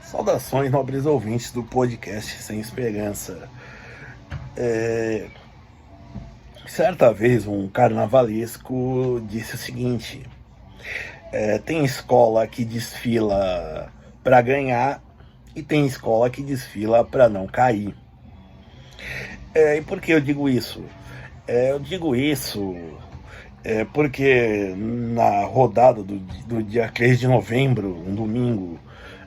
Saudações, nobres ouvintes do podcast Sem Esperança. Certa vez um carnavalesco disse o seguinte: tem escola que desfila para ganhar e tem escola que desfila para não cair. E por que eu digo isso? Eu digo isso porque na rodada do dia 3 de novembro, um domingo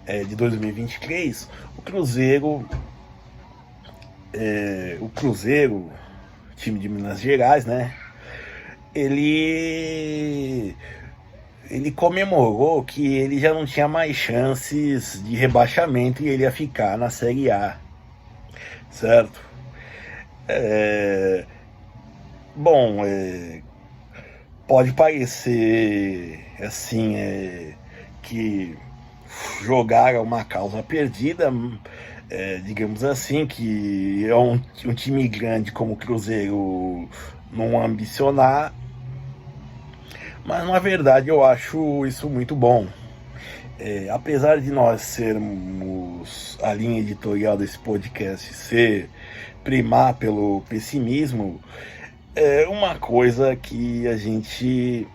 de 2023, o Cruzeiro, time de Minas Gerais, né? Ele comemorou que ele já não tinha mais chances de rebaixamento e ele ia ficar na Série A, certo? Bom, pode parecer assim que jogar é uma causa perdida, digamos assim, que é um time grande como o Cruzeiro não ambicionar, mas na verdade eu acho isso muito bom. Apesar de nós sermos, a linha editorial desse podcast ser primar pelo pessimismo, é uma coisa que a gente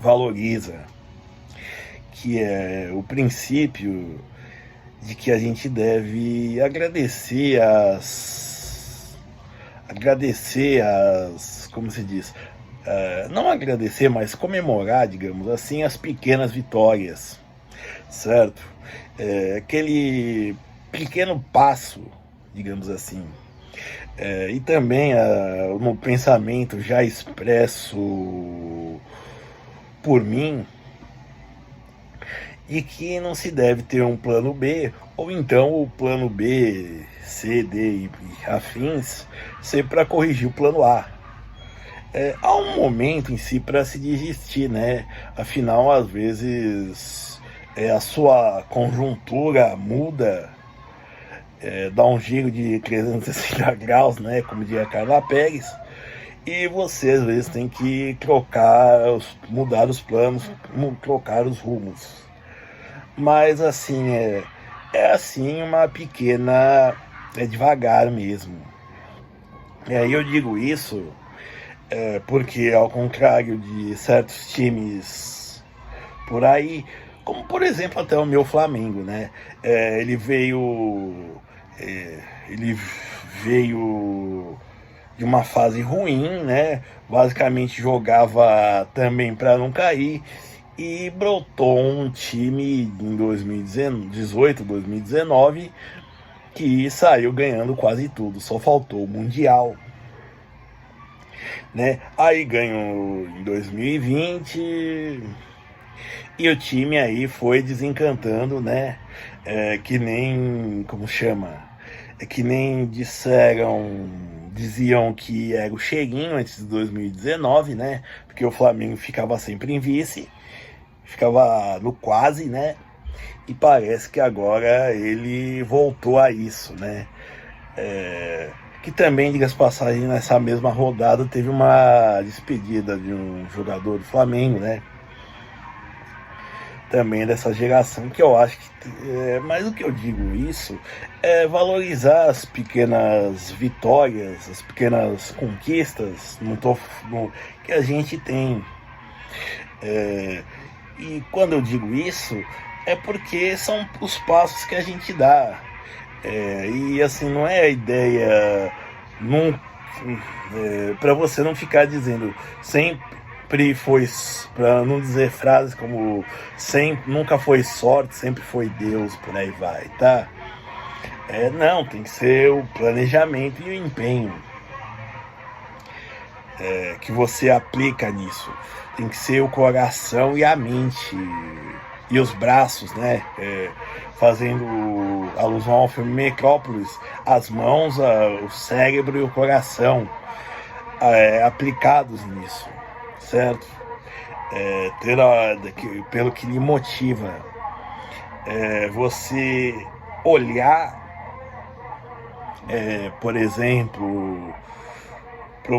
valoriza, que é o princípio de que a gente deve como se diz, não agradecer, mas comemorar, digamos assim, as pequenas vitórias, certo? Aquele pequeno passo, digamos assim. E também no pensamento já expresso por mim, de que não se deve ter um plano B, ou então o plano B, C, D e afins, ser para corrigir o plano A. Há um momento em si para se desistir, né? Afinal, às vezes, a sua conjuntura muda, dá um giro de 360 graus, né? Como diria Carla Pérez, e você às vezes tem que mudar os planos, trocar os rumos. Mas assim, é assim uma pequena, devagar mesmo. E aí eu digo isso porque, ao contrário de certos times por aí, como por exemplo até o meu Flamengo, né? Ele veio de uma fase ruim, né? Basicamente jogava também para não cair e brotou um time em 2018, 2019 que saiu ganhando quase tudo, só faltou o Mundial, né? Aí ganhou em 2020 e o time aí foi desencantando, né? Que nem, como chama? Que nem diziam que era o cheirinho antes de 2019, né? Porque o Flamengo ficava sempre em vice, ficava no quase, né? E parece que agora ele voltou a isso, né? Que também, diga-se passagem, nessa mesma rodada teve uma despedida de um jogador do Flamengo, né? Também dessa geração, que eu acho que mas o que eu digo isso é valorizar as pequenas vitórias, as pequenas conquistas que a gente tem. E quando eu digo isso é porque são os passos que a gente dá. E assim, não é a ideia para você não ficar dizendo sempre foi, para não dizer frases como sempre, nunca foi sorte, sempre foi Deus, por aí vai, tá? Não, tem que ser o planejamento e o empenho que você aplica nisso. Tem que ser o coração e a mente e os braços, né? Fazendo alusão ao filme Metrópolis, as mãos, o cérebro e o coração aplicados nisso, certo? Pelo que lhe motiva, você olhar, por exemplo, para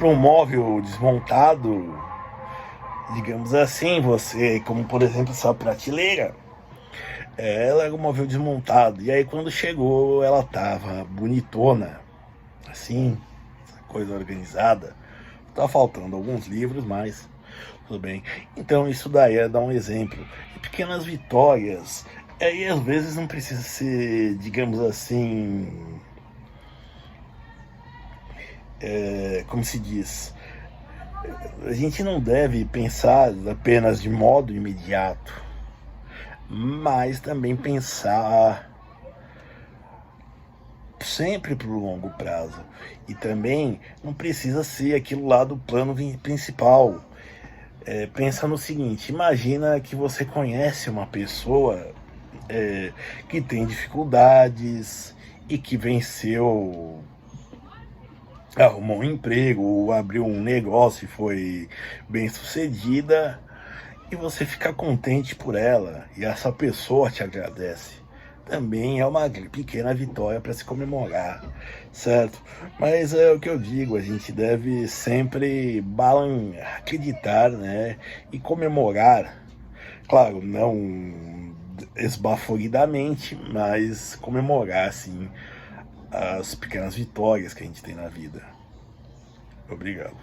um móvel desmontado, digamos assim, você, como por exemplo essa prateleira, Ela era um móvel desmontado. E aí quando chegou, ela tava bonitona, assim, essa coisa organizada. Tá faltando alguns livros, mas tudo bem. Então isso daí é dar um exemplo. E pequenas vitórias. E às vezes não precisa ser, digamos assim, como se diz, a gente não deve pensar apenas de modo imediato, mas também pensar sempre para o longo prazo. E também não precisa ser aquilo lá do plano principal. Pensa no seguinte: imagina que você conhece uma pessoa que tem dificuldades e que venceu, arrumou um emprego, ou abriu um negócio e foi bem sucedida, e você fica contente por ela, e essa pessoa te agradece. Também é uma pequena vitória para se comemorar, certo? Mas é o que eu digo, a gente deve sempre acreditar, né? E comemorar, claro, não esbaforidamente, mas comemorar, sim, as pequenas vitórias que a gente tem na vida. Obrigado.